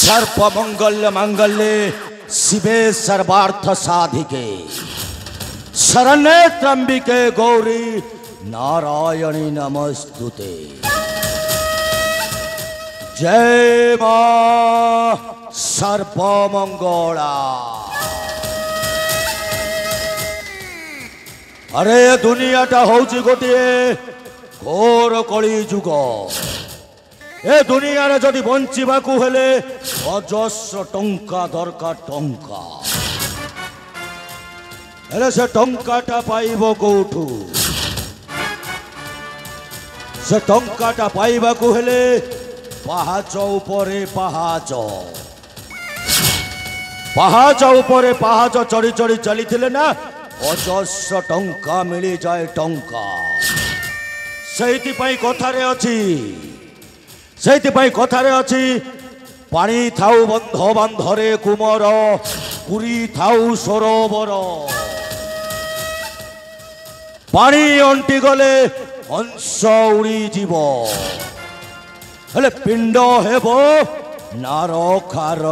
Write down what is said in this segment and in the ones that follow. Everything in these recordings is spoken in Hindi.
सर्वमंगल मांगल्ये शिवे सर्वार्थ साधिके शरण्ये त्र्यंबिके गौरी नारायणी नमस्तुते। जय मां सर्वमंगला। अरे दुनियाटा होची गोटे घोर कली जुग। ए दुनिया रे जदि बंचिबाकू हेले अजस्र टंका दरकार टंका। हेले से टंकाटा पाइबो कोठू? से टंकाटा पाइबाकू हेले पाहाच उपरे पाहाच पाहाच उपरे पाहाच चढ़ी चढ़ी चली थिले ना अजस्र टंका मिली जाए टंका। सेहिति पई कथारे अछि ସେଇଥିପାଇଁ କଥାରେ ଅଛି ପାଣି ଥାଉ ବନ୍ଧ ବାନ୍ଧରେ କୁମର ପୁରୀ ଥାଉ ସରୋବର। ପାଣି ଅଣ୍ଟି ଗଲେ ହଂସ ଉଡ଼ିଯିବ ହେଲେ ପିଣ୍ଡ ହେବ ନାରକାର।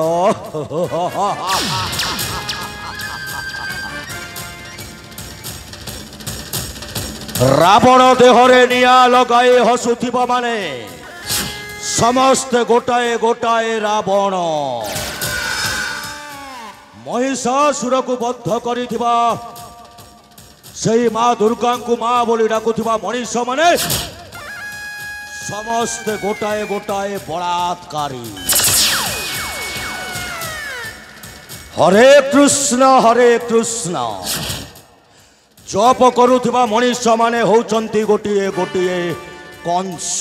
ରାବଣ ଦେହରେ ନିଆଁ ଲଗାଇ ହସୁଥିବ ମାନେ समस्त गोटाए गोटाए रावण। महिषासुर को बद्ध करिथिबा सेई मां दुर्गा को मां बोली डाकुथिबा मनीष माने समस्त गोटाए गोटाए बलात्कारी। हरे कृष्ण जप करुथिबा मनीष माने होचंती गोटिए गोटिए कंस।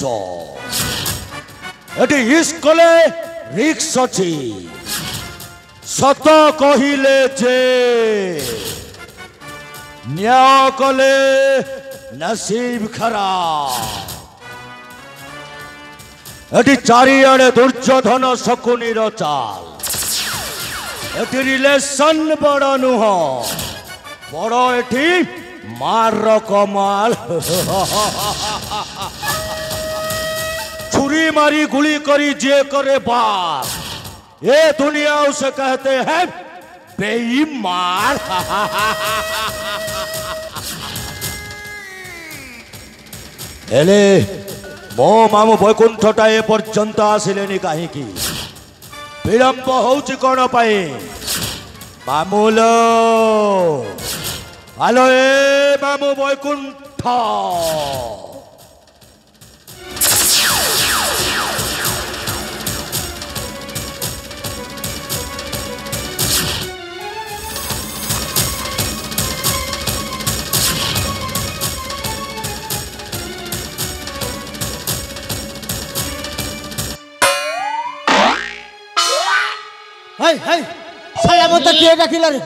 एटी इस्कले रिक्स अछि सत कहिले जे न्याय कले नसीब खराब। एटी चारिआडे दुर्योधन शकुनीर चाल। एटी रिलेशन बड़ नुह बड़ एटी मार कमाल। छुरी मारी गुली करी जे करे बार ये दुनिया उसे कहते हैं बेईमान। हेले मो मामू वैकुंठटा ए पर्यंत आसिलेनी काहींकी विलंब होउची कोन पाई? मामूलो हेलो ए मामू वैकुंठ। हाय हाय साला मत किए डाकिला रे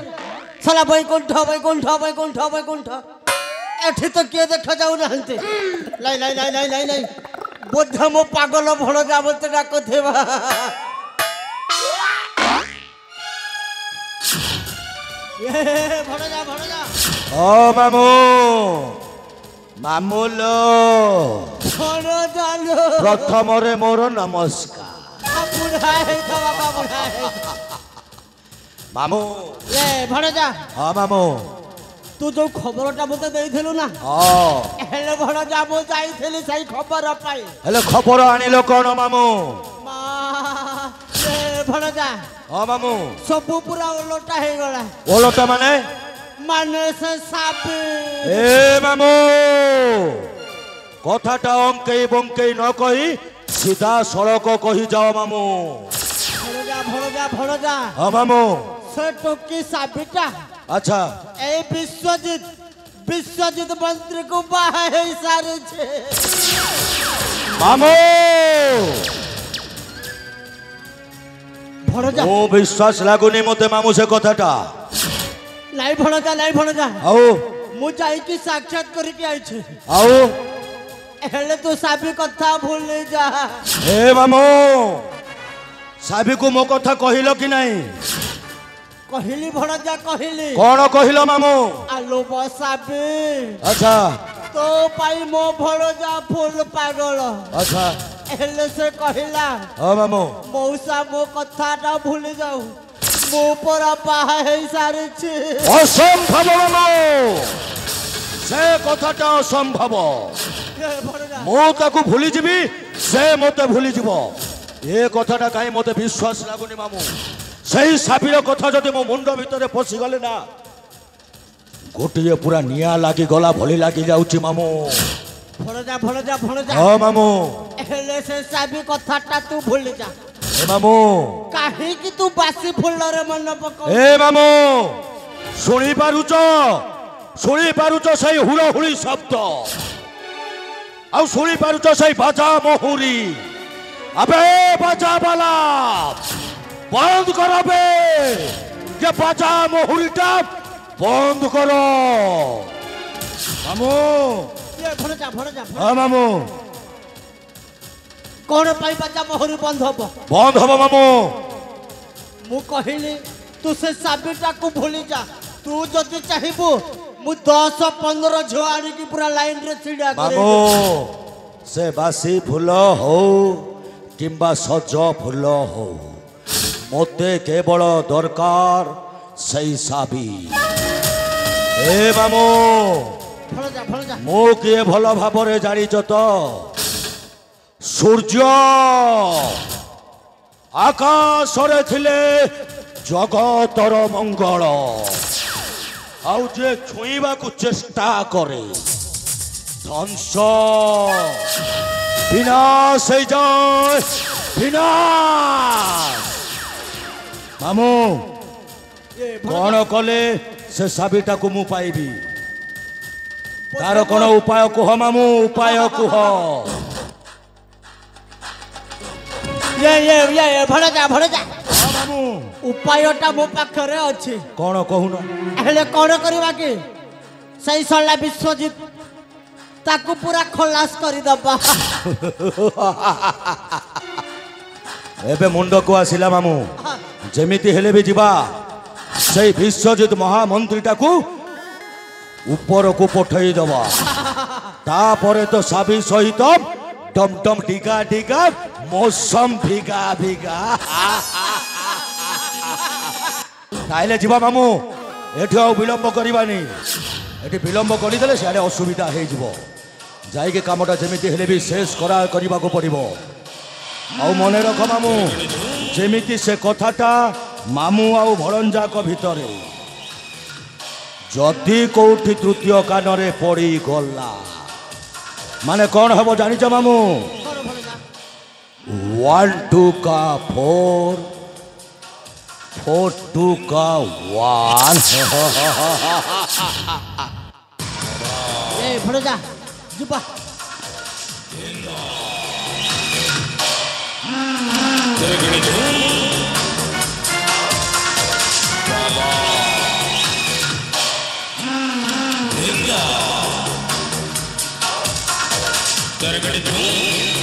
साला वैकुंठ वैकुंठ वैकुंठ वैकुंठ एठी तो किए देखा जाऊ नहंते। लाई लाई लाई लाई लाई लाई बोध मो पागल भण जावत डाको थेबा। ए भण जा ओ मामू मामूलो भण जालो प्रथम रे मोर नमस्कार। मामू ए भण जा। हाँ मामू तू जो खबरटा मते देइथिलु ना हेले भण जा मो जाइथिली सही खबर पाई। हेले खबर आनिलो कोन मामू? मा ए भण जा। हाँ मामू सब पूरा ओलोटा हे गला। ओलोटा माने से साबे। ए मामू कथाटा अंकेई बंकेई न कही सीधा सड़क कही जाओ मामू। भण जा। हाँ मामू से टोकी साबिटा। अच्छा ए विश्वजित मंत्री को बाहे सारे छे। मामू भण जा। ओ विश्वास लागुनी मते मामू से कथाटा। लाई भण जा आओ मु जाई की साक्षात करी के आई छे। आओ हेले तो साबी कथा भूल नहीं जा। ए मामू साबी को मो कथा कहिलो कि नहीं? कहिली भण जा कहिली। कौन कहिलो मामू? आलो बसाबी। अच्छा तो पाई मो भण जा फुल पागल। अच्छा हेले से कहला हाँ मामू मौसा मो कथाटा भूली जाऊ मो परा बाहा है सारी असंभव मामू से कथाटा असंभव मो ताकू भूली जीवी से मते भूली जीव ए कथाटा काई मते विश्वास लागुनी मामू सही साबिर कथा जदि मो मुंड भितर पशि गले ना गोटे पूरा निया लागी गला भली लागी जाउची मामू भणजा भणजा भणजा हाँ मामू हेले से साबी कथाटा तू भूली जा ए मामू काहे कि तू बासी फुल रे मन पको ए मामू शुणी पारुच सही हुड़हुड़ी शब्द आ शुणी पारुच सही बाजा महुरी अबे बाजा वाला बंद कर बे ये बाजा महुरीटा बंद करो मामू ये भणजा भणजा हाँ मामू कौन पाई बाजा मोहरी बंद हब मामू मु कहली तू से साबिटा को भूली जा तू जदि चाहिबू मु 10-15 झो आनी की पूरा लाइन रे छिड़ा करे मामू से बासी फूल हो किंबा सज फूल हो मते केवल दरकार सही साबी ए मामू भणजा भणजा मो किए भल भाव जानिच तो सूर्य आकाश रे थिले जगतर मंगल आउ जे छुईबा को चेष्टा करे ध्वंस विनाश हो जाए विनाश मामू ये कौन कले से साबिटा को मु पाइबी तार कौन उपाय कुह मामू उपाय कुह ये भणजा भणजा मामू उपायटा मो पाखरे अछि कौन कहून हेले कौन करबा के सही सल्ला विश्वजीत ताकू पूरा खलास करी दबा एबे मुंड को आसिला मामू जेमिति हेले भी जीवा सही विश्वजीत महामंत्रीटा को ऊपर को पठई दबा तापरे तो साबी सहित डम डम टीका टीका मौसम भिगा भिगा ताइले जीवा मामू एठी आ विलंब करबानी एठी विलंब करिदेले सियाडे असुविधा हे जीवो जाइके कामटा जेमिति हेले भी शेष करबा को पड़िबो आउ मने रख मामू जेमिति से कथाटा मामू आउ भणंजाक भितरे जदि कौटी तृतीय कान पड़ी गला माने कौन हम जानिच मामू 1 2 का 4 4 2 का 1 ए भणजा जुबा Gotta get it